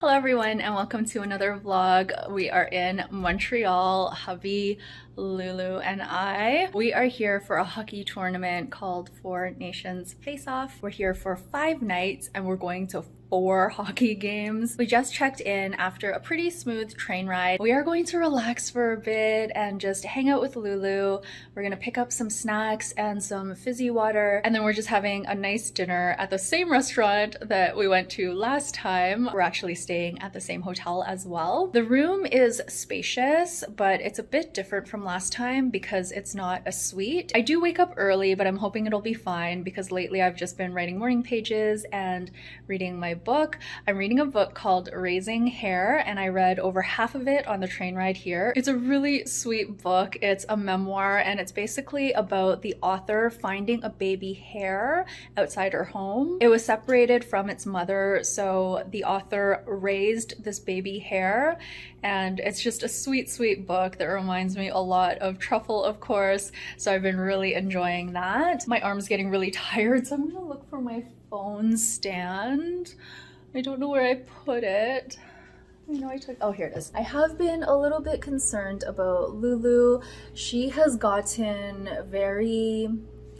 Hello everyone and welcome to another vlog. We are in Montreal, hubby, Lulu, and I. We are here for a hockey tournament called Four Nations Face Off. We're here for 5 nights and we're going to 4 hockey games. We just checked in after a pretty smooth train ride. We are going to relax for a bit and just hang out with Lulu. We're gonna pick up some snacks and some fizzy water, and then we're just having a nice dinner at the same restaurant that we went to last time. We're actually staying at the same hotel as well. The room is spacious, but it's a bit different from last time because it's not a suite. I do wake up early, but I'm hoping it'll be fine because lately I've just been writing morning pages and reading my book. I'm reading a book called Raising Hare, and I read over half of it on the train ride here. It's a really sweet book. It's a memoir, and it's basically about the author finding a baby hare outside her home. It was separated from its mother, so the author raised this baby hare, and it's just a sweet, sweet book that reminds me a lot of Truffle, of course, so I've been really enjoying that. My arm's getting really tired, so I'm gonna look for my phone stand. I don't know where I put it. I know I took, oh, here it is. I have been a little bit concerned about Lulu. She has gotten very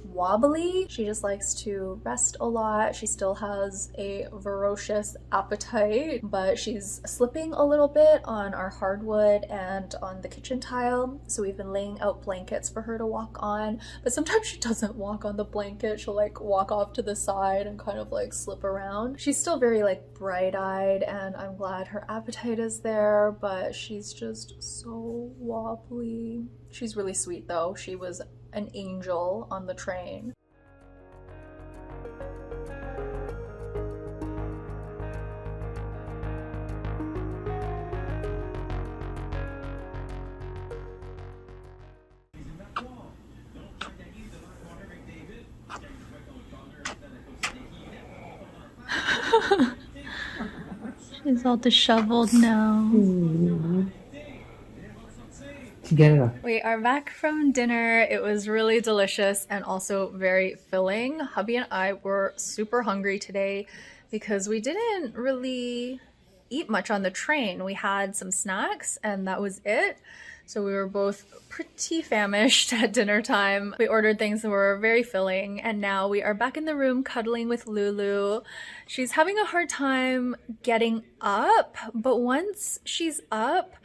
wobbly. She just likes to rest a lot. She still has a voracious appetite, but she's slipping a little bit on our hardwood and on the kitchen tile. So we've been laying out blankets for her to walk on, but sometimes she doesn't walk on the blanket. She'll like walk off to the side and kind of like slip around. She's still very like bright-eyed, and I'm glad her appetite is there, but she's just so wobbly. She's really sweet though. She was an angel on the train. She's all disheveled now. We are back from dinner. It was really delicious and also very filling. Hubby and I were super hungry today because we didn't really eat much on the train. We had some snacks and that was it. So we were both pretty famished at dinner time. We ordered things that were very filling, and now we are back in the room cuddling with Lulu. She's having a hard time getting up, but once she's up,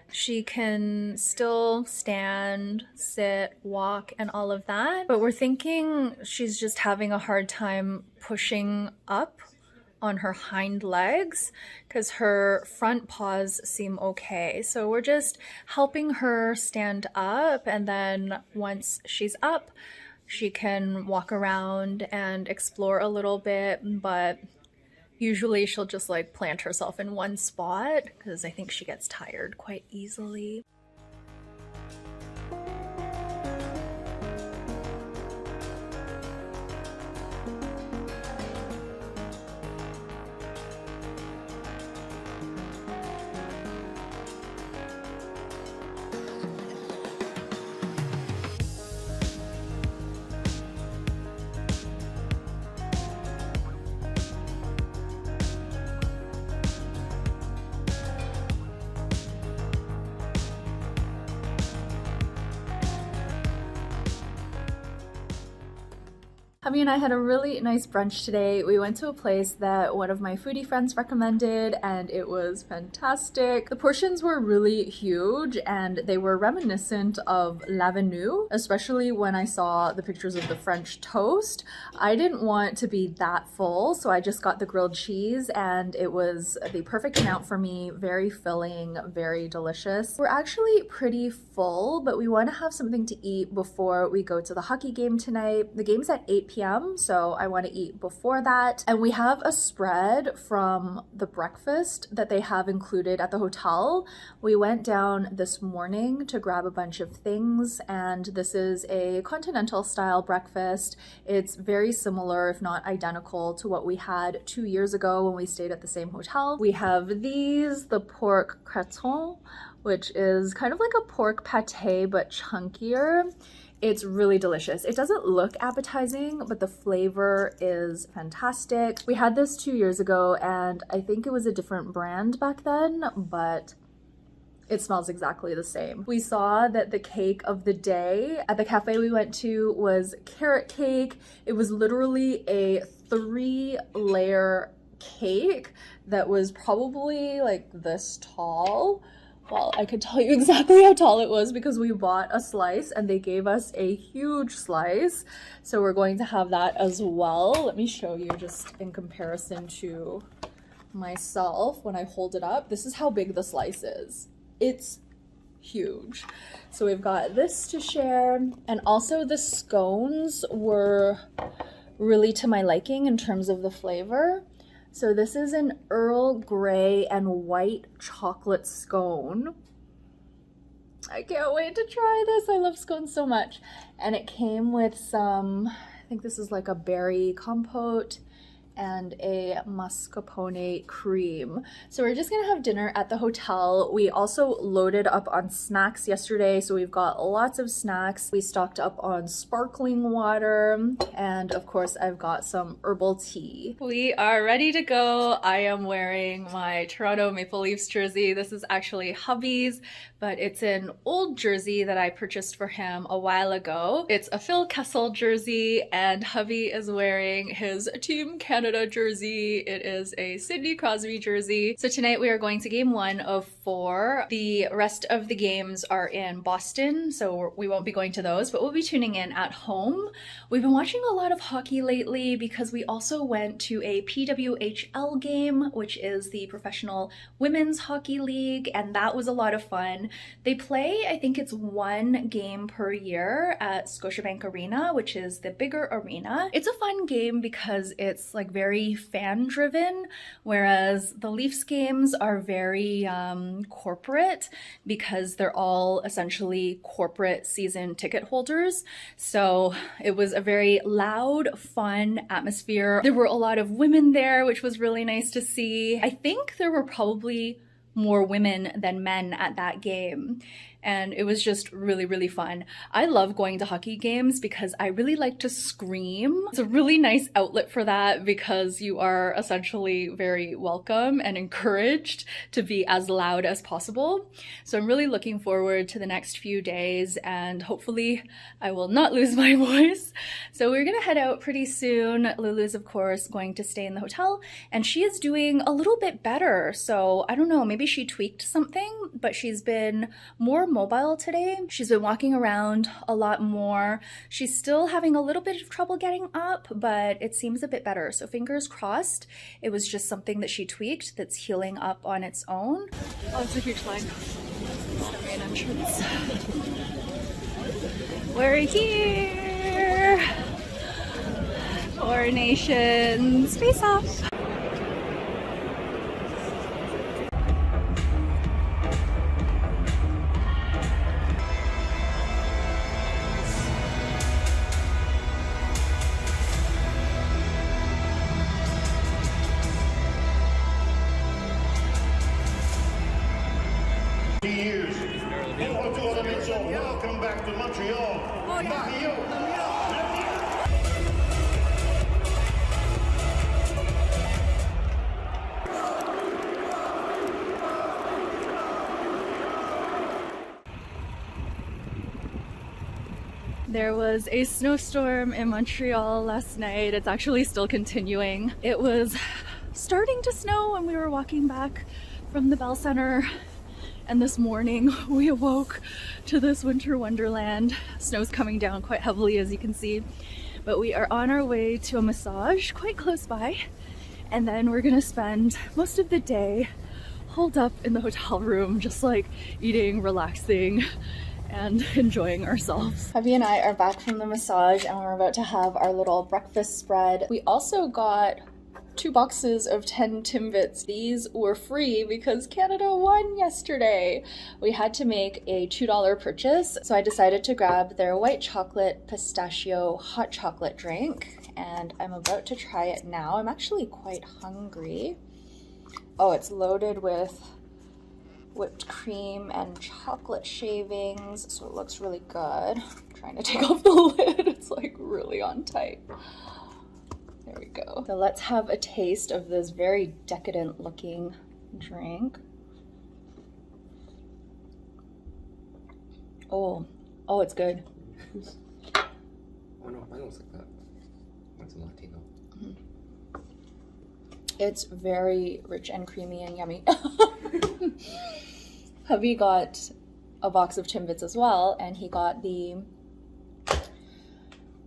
she can still stand, sit, walk, and all of that. But we're thinking she's just having a hard time pushing up on her hind legs because her front paws seem okay. So we're just helping her stand up, and then once she's up, she can walk around and explore a little bit, but usually she'll just like plant herself in one spot because I think she gets tired quite easily. Hubby and I had a really nice brunch today. We went to a place that one of my foodie friends recommended, and it was fantastic. The portions were really huge and they were reminiscent of Lavenue, especially when I saw the pictures of the French toast. I didn't want to be that full, so I just got the grilled cheese, and it was the perfect amount for me. Very filling, very delicious. We're actually pretty full, but we want to have something to eat before we go to the hockey game tonight. The game's at 8 p.m, so I want to eat before that. And we have a spread from the breakfast that they have included at the hotel. We went down this morning to grab a bunch of things, and this is a continental style breakfast. It's very similar, if not identical, to what we had 2 years ago when we stayed at the same hotel. We have these, the pork creton, which is kind of like a pork pate but chunkier. It's really delicious. It doesn't look appetizing, but the flavor is fantastic. We had this 2 years ago, and I think it was a different brand back then, but it smells exactly the same. We saw that the cake of the day at the cafe we went to was carrot cake. It was literally a 3-layer cake that was probably like this tall. Well, I could tell you exactly how tall it was because we bought a slice and they gave us a huge slice. So we're going to have that as well. Let me show you just in comparison to myself when I hold it up. This is how big the slice is. It's huge. So we've got this to share, and also the scones were really to my liking in terms of the flavor. So this is an Earl Grey and white chocolate scone. I can't wait to try this. I love scones so much. And it came with some, I think this is like a berry compote and a mascarpone cream. So we're just gonna have dinner at the hotel. We also loaded up on snacks yesterday, so we've got lots of snacks. We stocked up on sparkling water, and of course I've got some herbal tea. We are ready to go. I am wearing my Toronto Maple Leafs jersey. This is actually hubby's, but it's an old jersey that I purchased for him a while ago. It's a Phil Kessel jersey, and hubby is wearing his Team Canada jersey. It is a Sidney Crosby jersey. So tonight we are going to game 1 of 4. The rest of the games are in Boston, so we won't be going to those, but we'll be tuning in at home. We've been watching a lot of hockey lately because we also went to a PWHL game, which is the Professional Women's Hockey League, and that was a lot of fun. They play, I think it's 1 game per year at Scotiabank Arena, which is the bigger arena. It's a fun game because it's like very fan driven, whereas the Leafs games are very corporate because they're all essentially corporate season ticket holders. So it was a very loud, fun atmosphere. There were a lot of women there, which was really nice to see. I think there were probably more women than men at that game. And it was just really, really fun. I love going to hockey games because I really like to scream. It's a really nice outlet for that because you are essentially very welcome and encouraged to be as loud as possible. So I'm really looking forward to the next few days, and hopefully I will not lose my voice. So we're gonna head out pretty soon. Lulu's of course going to stay in the hotel, and she is doing a little bit better. So I don't know, maybe she tweaked something, but she's been more mobile today. She's been walking around a lot more. She's still having a little bit of trouble getting up, but it seems a bit better. So fingers crossed it was just something that she tweaked that's healing up on its own. Oh, it's a huge line. It's the main entrance. We're here! 4 Nations face off! Welcome back to Montreal. There was a snowstorm in Montreal last night. It's actually still continuing. It was starting to snow when we were walking back from the Bell Center. And this morning we awoke to this winter wonderland. Snow's coming down quite heavily, as you can see. But we are on our way to a massage quite close by. And then we're gonna spend most of the day holed up in the hotel room, just like eating, relaxing, and enjoying ourselves. Hubby and I are back from the massage and we're about to have our little breakfast spread. We also got 2 boxes of 10 Timbits. These were free because Canada won yesterday. We had to make a $2 purchase, so I decided to grab their white chocolate pistachio hot chocolate drink, and I'm about to try it now. I'm actually quite hungry. Oh, it's loaded with whipped cream and chocolate shavings, so it looks really good. I'm trying to take off the lid, it's like really on tight. There we go. So let's have a taste of this very decadent looking drink. Oh, it's good. Oh no, mine looks like that. Mine's a Latino. It's very rich and creamy and yummy. Hubby got a box of Timbits as well, and he got the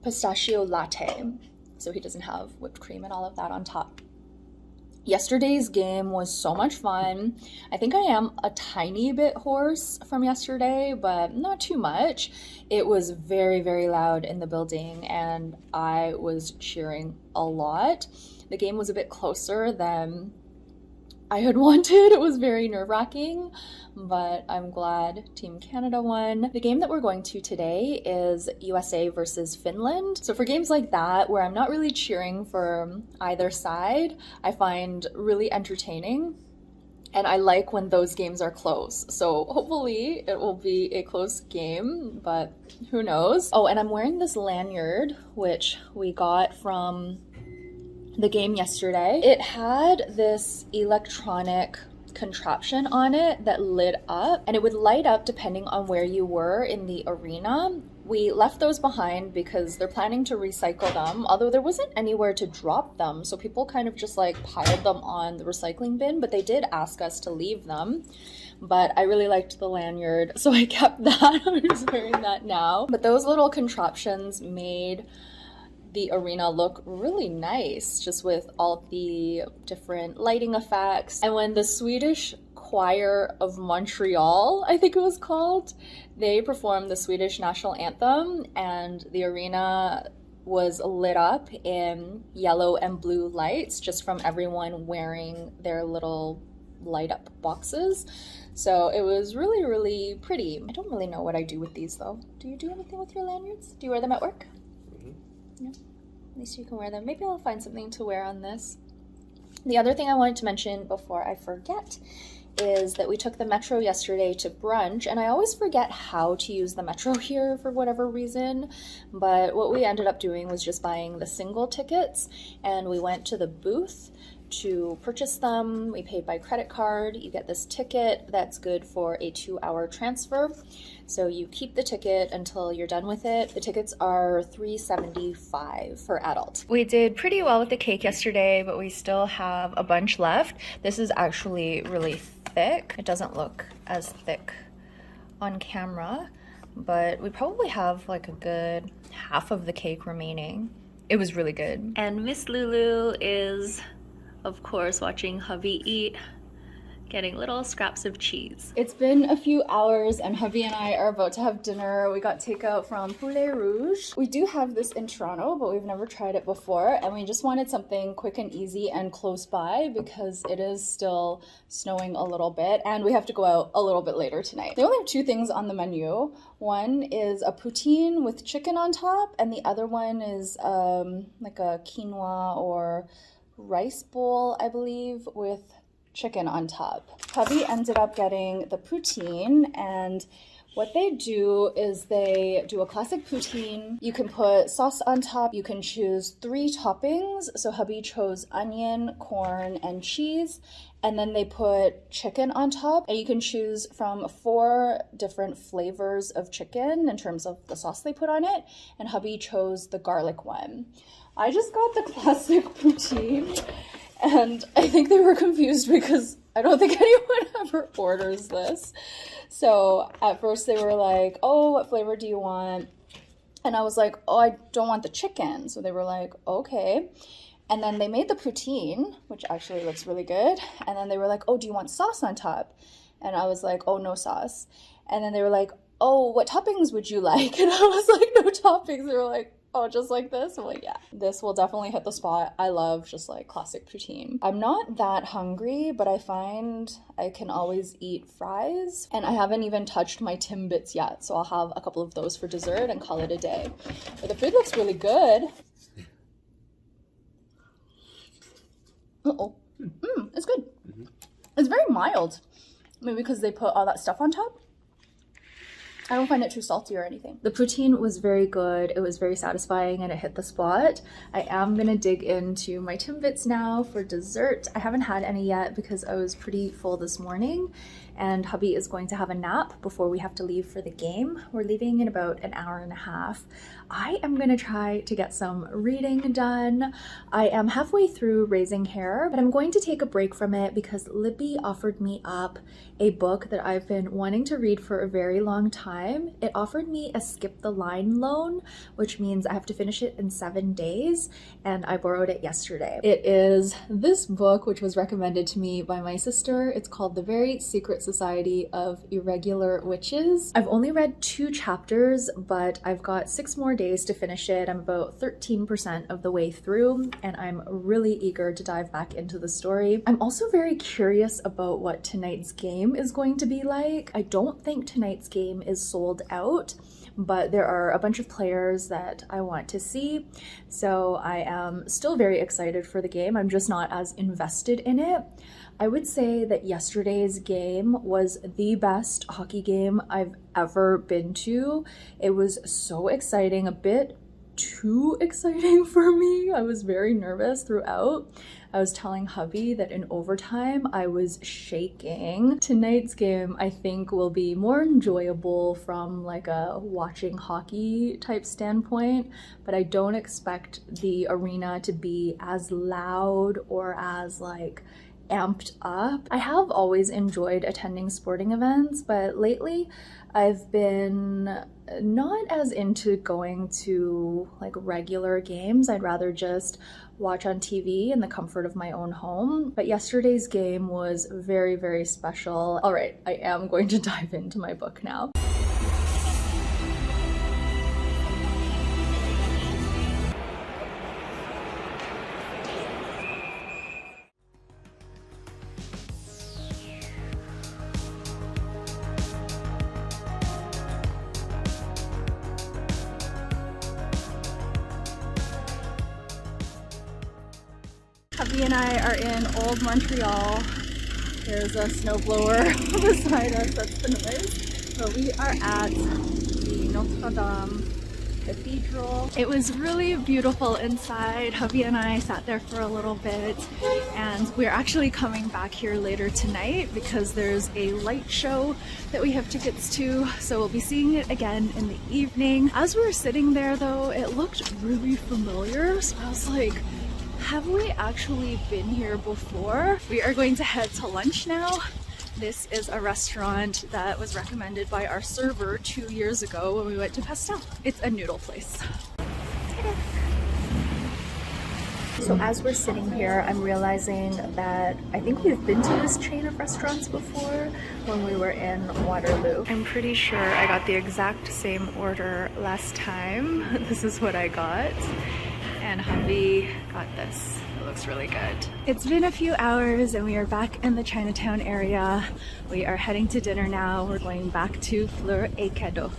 pistachio latte, so he doesn't have whipped cream and all of that on top. Yesterday's game was so much fun. I think I am a tiny bit hoarse from yesterday, but not too much. It was very, very loud in the building, and I was cheering a lot. The game was a bit closer than I had wanted. It was very nerve-wracking, but I'm glad Team Canada won. The game that we're going to today is USA versus Finland. So for games like that, where I'm not really cheering for either side, I find really entertaining. And I like when those games are close. So hopefully it will be a close game, but who knows? Oh, and I'm wearing this lanyard, which we got from the game yesterday. It had this electronic contraption on it that lit up, and it would light up depending on where you were in the arena. We left those behind because they're planning to recycle them, although there wasn't anywhere to drop them, so people kind of just like piled them on the recycling bin, but they did ask us to leave them. But I really liked the lanyard, so I kept that. I'm just wearing that now. But those little contraptions made the arena look really nice, just with all the different lighting effects. And when the Swedish Choir of Montreal, I think it was called, they performed the Swedish national anthem, and the arena was lit up in yellow and blue lights just from everyone wearing their little light up boxes. So it was really, really pretty. I don't really know what I do with these though. Do you do anything with your lanyards? Do you wear them at work? Yeah, at least you can wear them. Maybe I'll find something to wear on this. The other thing I wanted to mention before I forget is that we took the metro yesterday to brunch, and I always forget how to use the metro here for whatever reason, but what we ended up doing was just buying the single tickets, and we went to the booth to purchase them. We paid by credit card. You get this ticket that's good for a 2-hour transfer. So you keep the ticket until you're done with it. The tickets are $3.75 for adult. We did pretty well with the cake yesterday, but we still have a bunch left. This is actually really thick. It doesn't look as thick on camera, but we probably have like a good half of the cake remaining. It was really good. And Miss Lulu is, of course, watching hubby eat, getting little scraps of cheese. It's been a few hours and hubby and I are about to have dinner. We got takeout from Poulet Rouge. We do have this in Toronto, but we've never tried it before, and we just wanted something quick and easy and close by because it is still snowing a little bit and we have to go out a little bit later tonight. They only have two things on the menu. One is a poutine with chicken on top, and the other one is like a quinoa or rice bowl, I believe, with chicken on top. Hubby ended up getting the poutine, and what they do is they do a classic poutine. You can put sauce on top. You can choose 3 toppings. So hubby chose onion, corn, and cheese. And then they put chicken on top, and you can choose from 4 different flavors of chicken in terms of the sauce they put on it. And hubby chose the garlic one. I just got the classic poutine, and I think they were confused because I don't think anyone ever orders this. So at first they were like, oh, what flavor do you want? And I was like, oh, I don't want the chicken. So they were like, okay. And then they made the poutine, which actually looks really good. And then they were like, oh, do you want sauce on top? And I was like, oh, no sauce. And then they were like, oh, what toppings would you like? And I was like, no toppings. They were like, oh, just like this? I'm like, yeah, this will definitely hit the spot. I love just like classic poutine. I'm not that hungry, but I find I can always eat fries, and I haven't even touched my Timbits yet, so I'll have a couple of those for dessert and call it a day. But the food looks really good. Uh-oh. It's good. It's very mild. Maybe because they put all that stuff on top. I don't find it too salty or anything. The poutine was very good. It was very satisfying and it hit the spot. I am gonna dig into my Timbits now for dessert. I haven't had any yet because I was pretty full this morning, and hubby is going to have a nap before we have to leave for the game. We're leaving in about an hour and a half. I am gonna try to get some reading done. I am halfway through Raising Hare, but I'm going to take a break from it because Libby offered me up a book that I've been wanting to read for a very long time. It offered me a skip the line loan, which means I have to finish it in 7 days, and I borrowed it yesterday. It is this book, which was recommended to me by my sister. It's called The Very Secret Society of Irregular Witches. I've only read 2 chapters, but I've got 6 more days to finish it. I'm about 13% of the way through, and I'm really eager to dive back into the story. I'm also very curious about what tonight's game is going to be like. I don't think tonight's game is sold out, but there are a bunch of players that I want to see, so I am still very excited for the game. I'm just not as invested in it. I would say that yesterday's game was the best hockey game I've ever been to. It was so exciting, a bit too exciting for me. I was very nervous throughout. I was telling hubby that in overtime I was shaking. Tonight's game I think will be more enjoyable from like a watching hockey type standpoint, but I don't expect the arena to be as loud or as like amped up. I have always enjoyed attending sporting events, but lately I've been not as into going to like regular games. I'd rather just watch on TV in the comfort of my own home. But yesterday's game was very, very special. All right, I am going to dive into my book now. Hubby and I are in old Montreal. There's a snowblower beside us, that's the noise. But we are at the Notre-Dame Cathedral. It was really beautiful inside. Hubby and I sat there for a little bit, and we're actually coming back here later tonight because there's a light show that we have tickets to, so we'll be seeing it again in the evening. As we were sitting there though, it looked really familiar, so I was like, have we actually been here before? We are going to head to lunch now. This is a restaurant that was recommended by our server 2 years ago when we went to Pastel. It's a noodle place. So as we're sitting here, I'm realizing that I think we've been to this chain of restaurants before when we were in Waterloo. I'm pretty sure I got the exact same order last time. This is what I got. And hubby got this. It looks really good. It's been a few hours and we are back in the Chinatown area. We are heading to dinner now. We're going back to Fleurs et Cadeaux.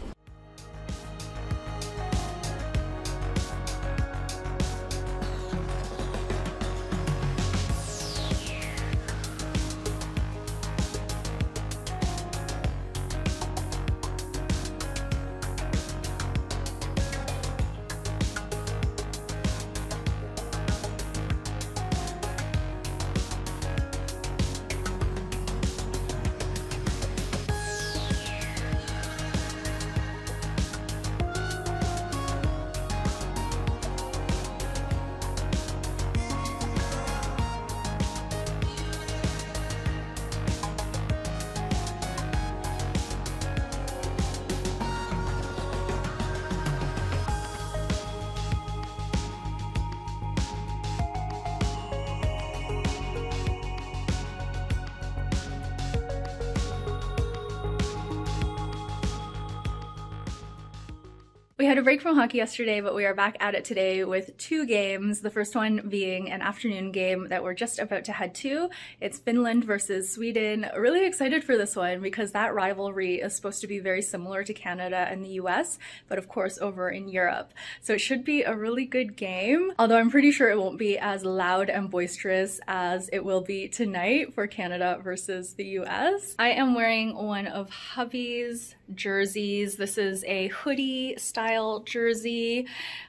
We had a break from hockey yesterday, but we are back at it today with 2 games. The first one being an afternoon game that we're just about to head to. It's Finland versus Sweden. Really excited for this one because that rivalry is supposed to be very similar to Canada and the US, but of course over in Europe. So it should be a really good game, although I'm pretty sure it won't be as loud and boisterous as it will be tonight for Canada versus the US. I am wearing one of Hubby's jerseys. This is a hoodie style jersey.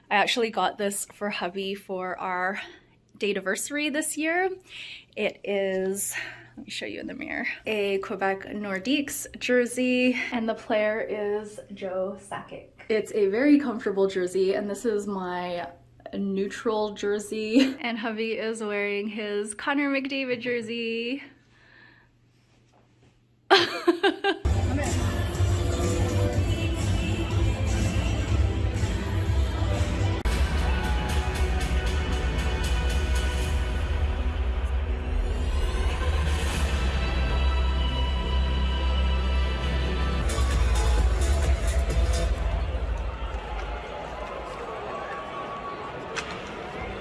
I actually got this for Hubby for our date-iversary this year. It is, let me show you in the mirror, a Quebec Nordiques jersey, and the player is Joe Sakic. It's a very comfortable jersey, and this is my neutral jersey. And Hubby is wearing his Connor McDavid jersey.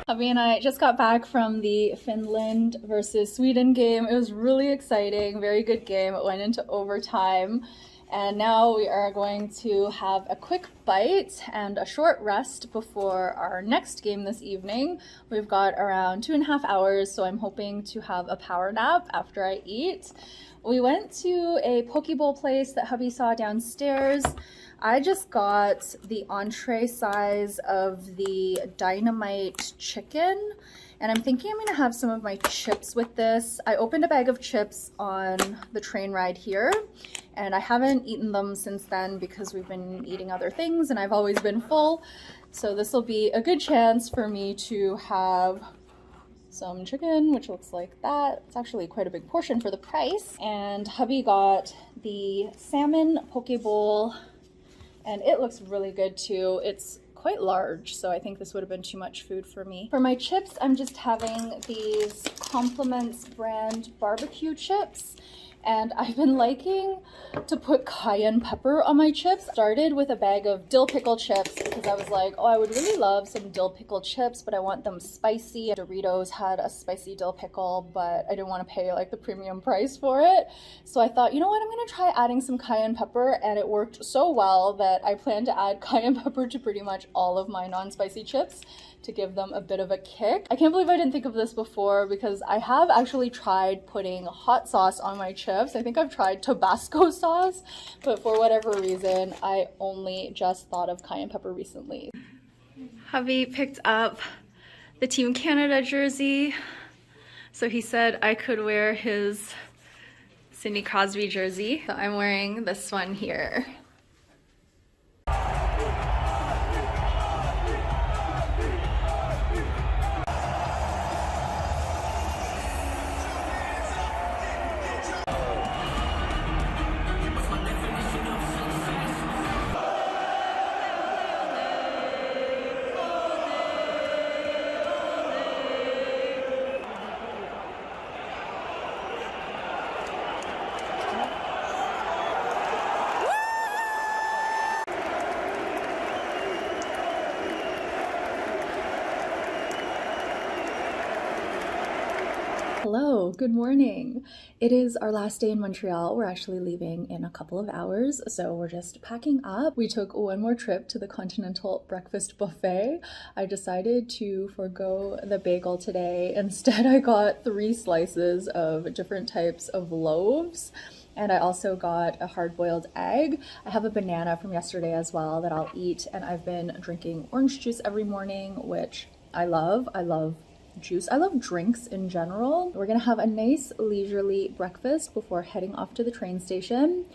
Hubby and I just got back from the Finland versus Sweden game. It was really exciting, very good game. It went into overtime. And now we are going to have a quick bite and a short rest before our next game this evening. We've got around 2.5 hours, so I'm hoping to have a power nap after I eat. We went to a poke bowl place that Hubby saw downstairs. I just got the entree size of the dynamite chicken, and I'm thinking I'm gonna have some of my chips with this. I opened a bag of chips on the train ride here, and I haven't eaten them since then because we've been eating other things and I've always been full. So this will be a good chance for me to have some chicken, which looks like that. It's actually quite a big portion for the price. And Hubby got the salmon poke bowl, and it looks really good too. It's quite large, so I think this would have been too much food for me. For my chips, I'm just having these Compliments brand barbecue chips. And I've been liking to put cayenne pepper on my chips. Started with a bag of dill pickle chips because I was like, oh, I would really love some dill pickle chips, but I want them spicy. Doritos had a spicy dill pickle, but I didn't want to pay like the premium price for it. So I thought, you know what, I'm gonna try adding some cayenne pepper, and it worked so well that I plan to add cayenne pepper to pretty much all of my non-spicy chips to give them a bit of a kick. I can't believe I didn't think of this before because I have actually tried putting hot sauce on my chips. I think I've tried Tabasco sauce, but for whatever reason, I only just thought of cayenne pepper recently. Hubby picked up the Team Canada jersey, so he said I could wear his Sidney Crosby jersey. So I'm wearing this one here. Hello, good morning. It is our last day in Montreal. We're actually leaving in a couple of hours, so we're just packing up. We took one more trip to the Continental Breakfast Buffet. I decided to forego the bagel today. Instead, I got 3 slices of different types of loaves. And I also got a hard-boiled egg. I have a banana from yesterday as well that I'll eat, and I've been drinking orange juice every morning, which I love. I love juice. I love drinks in general. We're gonna have a nice leisurely breakfast before heading off to the train station.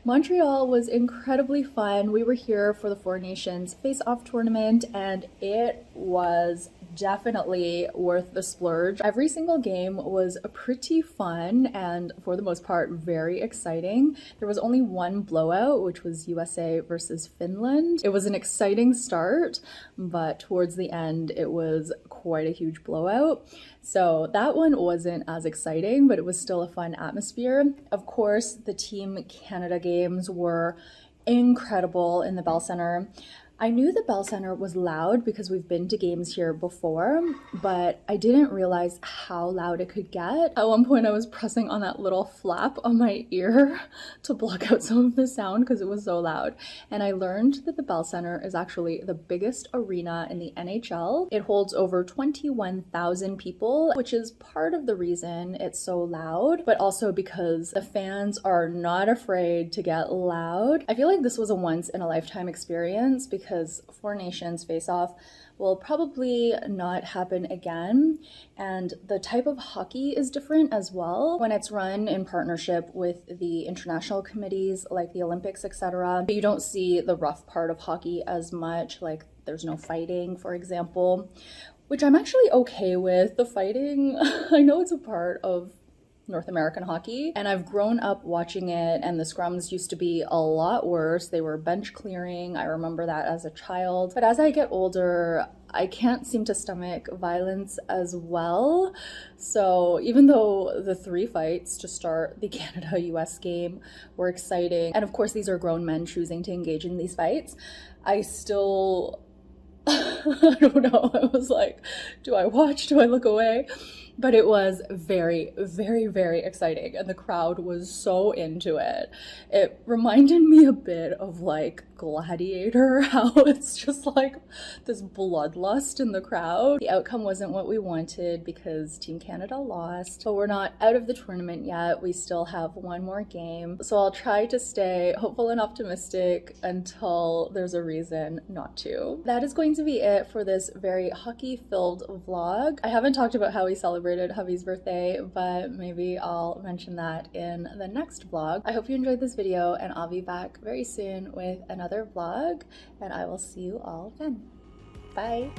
Montreal was incredibly fun. We were here for the Four Nations face-off tournament, and it was definitely worth the splurge. Every single game was pretty fun and for the most part very exciting. There was only one blowout, which was USA versus Finland. It was an exciting start, but towards the end it was quite a huge blowout. So that one wasn't as exciting, but it was still a fun atmosphere. Of course, the Team Canada games were incredible in the Bell Center. I knew the Bell Center was loud because we've been to games here before, but I didn't realize how loud it could get. At one point I was pressing on that little flap on my ear to block out some of the sound because it was so loud. And I learned that the Bell Center is actually the biggest arena in the NHL. It holds over 21,000 people, which is part of the reason it's so loud, but also because the fans are not afraid to get loud. I feel like this was a once in a lifetime experience because Four Nations face-off will probably not happen again, and the type of hockey is different as well when it's run in partnership with the international committees like the Olympics, etc. You don't see the rough part of hockey as much, like there's no fighting, for example, which I'm actually okay with. The fighting, I know it's a part of North American hockey, and I've grown up watching it, and the scrums used to be a lot worse. They were bench clearing. I remember that as a child. But as I get older, I can't seem to stomach violence as well. So even though the 3 fights to start the Canada-US game were exciting, and of course these are grown men choosing to engage in these fights, I still, I don't know, I was like, do I watch? Do I look away? But it was very, very, very exciting, and the crowd was so into it. It reminded me a bit of like Gladiator, how it's just like this bloodlust in the crowd. The outcome wasn't what we wanted because Team Canada lost, but we're not out of the tournament yet. We still have one more game, so I'll try to stay hopeful and optimistic until there's a reason not to. That is going to be it for this very hockey-filled vlog. I haven't talked about how we celebrated hubby's birthday, but maybe I'll mention that in the next vlog. I hope you enjoyed this video, and I'll be back very soon with another vlog, and I will see you all then. Bye!